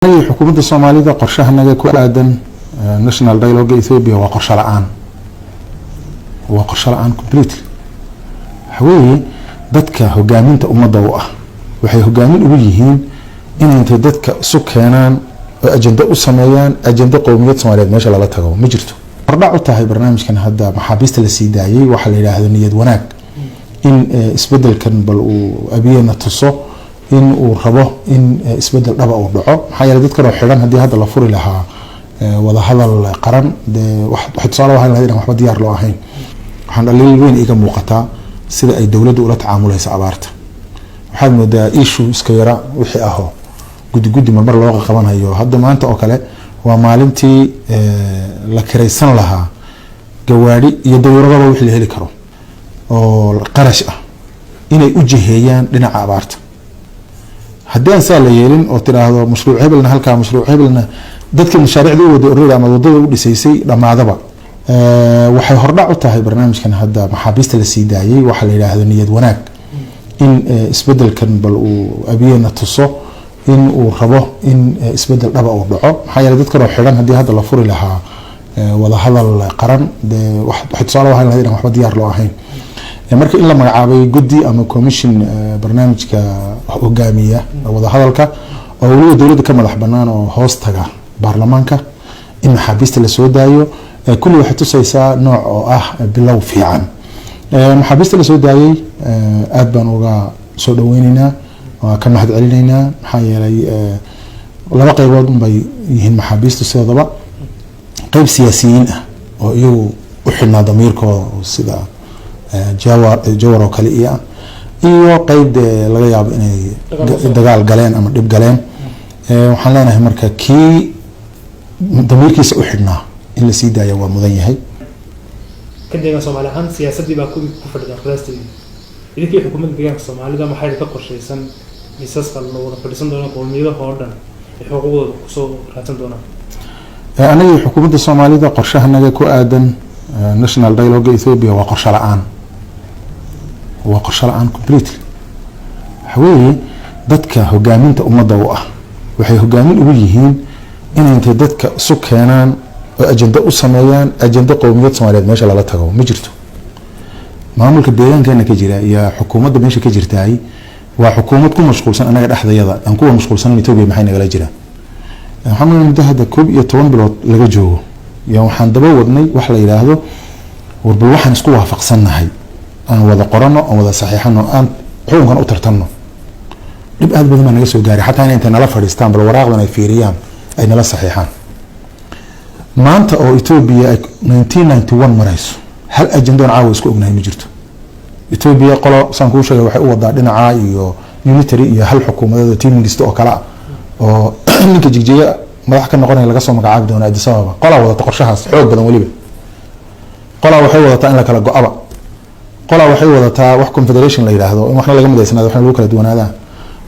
حكومة الصومالية قرشها نجا كوادن national dialogue Ethiopia وقرش الآن وقرش الآن completely حوي dadka hogaaminta umada u ah waxay hogaamin ugu yihiin in inta dadka sukeenan oo ajenda u sameeyaan ajenda qowmiyad Soomaaliyeed meesha lala tago ma jirto hordhac u tahay barnaamijkan hadda maxaabiista la sii daayay waxa la yiraahdo niyad wanaag in isbedelkan bal uu abiyana tuso in uu rabo in isbedel dhaba uu dhaco maxaa yeelay dadka oo xiran hadii hadda la furi lahaa wada hadal qaran wax tusaale waxa la yiraahdo waxba diyaar loo ahayn waxaan dhaliil weyn iga muuqataa sida ay dawladdu ula tacaamulayso abaarta waxaad moodaa issue iska yara wixii aho gudi mar loo qabanayo hadda maanta oo kale waa maalintii la kiraysan lahaa gawaari iyo dawladaba wixii la heli karo oo qarash ah inay u jiheeyaan dhinaca abaarta haddii aan la yeelin oo tiraahdo mashruuc hebelna halka mashruuc hebelna dadka mashaariicda u wada ururada ama wadada u dhisaysay dhamaadaba waxay hordhac u tahay barnaamijkan hadda maxaabiista la sii daayay waxa la yiraahdo niyad wanaag in isbedelkan bal uu abiyana tuso in uu rabo in isbedel dhaba uu dhaco maxaa yeelay dadka oo xiran hadii hadda la furi lahaa wada hadal qaran wax tusaale waxa la yiraahdo waxba diyaar loo ahayn marka in la magacaabay gudi ama commission barnaamijka hogaamiya wada hadalka oo waliba dawladda ka madax banaan oo hoos taga baarlamaanka in maxaabiista la soo daayo كل واحد تسيسا نوع بلو في عن محابيست اللي سودايي أدبان وغا سودوينينا وكان واحد علينا حي لي ولا بقى يوضن بي يهن محابيست السيادة قيب سياسيين ويو وحنا ضميركو وسيدا جوار وكاليئة iyo qayb laga yaabo inay dagaal galeen ama dib galeen waxaan leenahay marka kii damiirkiisa u xidhnaa in la sii daayo waa mudan yahay kadib Soomaaliland siyaasadii baa ku fadhiday qaraastii idinka xukuumadda deegaanka Soomaalida maxay ka qorshaysan miisaska loo fadhiisan doono qowmiyadaha oo dhan ee xuquuqdooda ku soo raadsan doonaan anaga xukuumadda Soomaalida qorshaha naga ku aadan national dialogue Ethiopia waa qorshe la'aan completely xawii dadka hogaaminta umada u ah waxay hogaamin ugu yihiin in inta dadka sukeenan oo ajenda u sameeyaan ajenda qowmiyad Soomaaliyeed meesha lala tago ma jirto maamulka deegaanka ka jira iyo xukuumadda meesha ka jirtay waa xukuumad ku mashquulsan anaga dhaxdayada aan ku mashquulsan Itoobiya maxay naga jira waxaan muddo hadda 12 bilood laga joogo iyo waxaan daba wadnay wax la yiraahdo warbal waxaan isku waafaqsanahay aan wada qorano oo wada saxiixano aan xukunkan u tartanno dib aad badan naga soo gaaray xataa inta nala fadhiistaan bal waraaqdan ay fiiriyaan ay nala saxiixaan maanta oo Ethiopia 1991 marayso hal ajenda caawa isku ognahay ma jirto Ethiopia qolo san ku sheegay waxay u wadaa dhinaca iyo unitary iyo hal xukuumadda team list oo kala oo ninka jigjiga madax ka noqonay laga soo magacaabi doona Addis Ababa qola wada qorshahaas xoog badan waliba qola waxay wadataa in la kala go'aba qola waxay wadataa wax confederation la yiraahdo in waxna laga midaysanaado waxna lagu kala duwanaada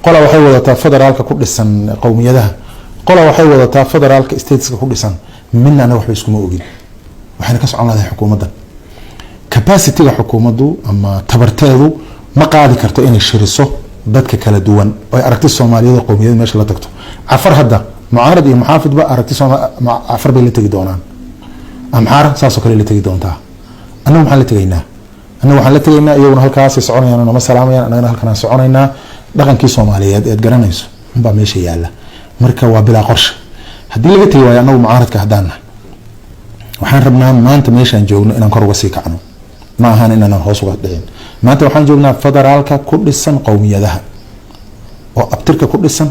qola waxay wadataa federaalka ku dhisan qowmiyadaha qola waxay wadataa federaalka stateska ku dhisan مننا أنا وحبي اسمه أوجد وحنا كسر على هذه حكومة capacity الحكومة أما تبرتاده ما قاعد كرتين الشرسة بدك كلا دوان أو أركتي الصومالية القومية ما شاء الله تكتو عفر هذا معارض محافظ بقى أركتي مع عفر باللي تجي دونان أمحار ساسو كل اللي تجي دون تا أنا محل تجينا أنا محل تجينا يوم هالكاس يسعون أنا ما سلام أنا هالكنا سعوننا دقن كي صومالية يتجرنيس ما ماشي يلا مركب وبلا قرش haddii laga tagay waa anagu mucaaradka hadaana waxaan rabnaa maanta meeshaan joogno inaan kor uga sii kacno ma ahan inaan hoos uga dhicin maanta waxaan joognaa federaalka ku dhisan qowmiyadaha oo abtirka ku dhisan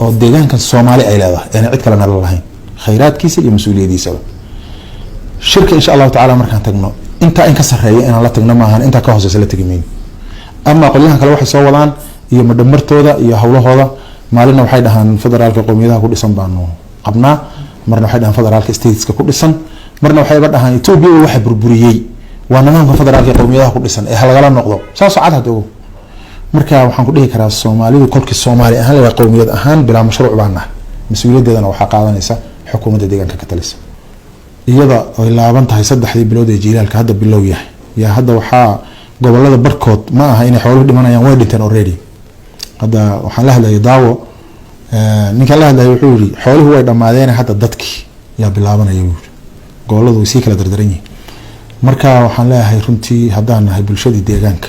oo deegaanka Soomaali ay leedahay aan cid kale nala lahayn khayraadkiisa iyo mas'uuliyadiisa shirka insha Allah taala markaan tagno inta in ka sareeyo inaan la tagno ma ahan inta ka hooseysa la tagimeen ama qolyahan kale waxay soo wadaan iyo madhamartooda iyo hawlahooda maalina waxay dhahaan federaalka qowmiyadaha ku dhisan baanu qabnaa marna waxay dhahan federaalka stateska ku dhisan marna waxay dhahan Ethiopia waxa burburiyay waa nidaamka federaalka qowmiyadaha ku dhisan ee halagala noqdo saas cad hadow marka waxaan ku dhihi karaa Soomaalidu kolkii Soomaali ahaan la qowmiyad ahaan bila mashruuc baana mas'uuliyadeedana waxa qaadanaysa xukuumadda deegaanka ka talisa iyada oo laaban tahay 3 bilood ee jiilaalka hadda bilow yahay ya hadda waxa gobolada barkood ma aha inay xoolo dhimanayaan way dhinteen already hadda waxaan la hadlayay daawo ninka la hadlayo wuxuu yiri xooluhu way dhamaadeen hadda dadkii yaa bilaabanaya goboladu way sii kala dardaran yihiin marka waxaan leeyahay runtii haddaan nahay bulshadii deegaanka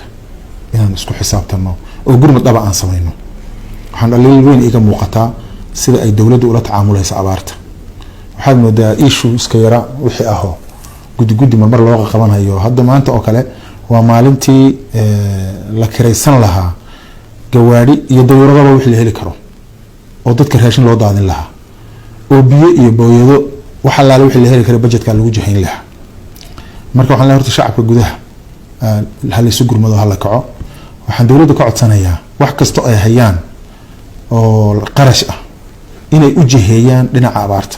inaan isku xisaabtano oo gurmad dhaba aan samayno waxaan dhaliil weyn iga muuqataa sida ay dawladdu ula tacaamulayso abaarta waxaad moodaa issue iska yara wixii aho gudi mar loo qabanayo hadda maanta oo kale waa maalintii la kiraysan lahaa gawaari iyo dawladaba wixii la heli karo oo dadka raashin loo daadin lahaa oo biyo iyo booyado waxa la wixii la heli karo budgetka lagu jahayn lahaa marka waxaan leeyahay shacabka gudaha hal isu gurmado hal kaco waxaan dawladda ka codsanayaa wax kasta ay hayaan oo qarash ah inay u jiheeyaan dhinaca abaarta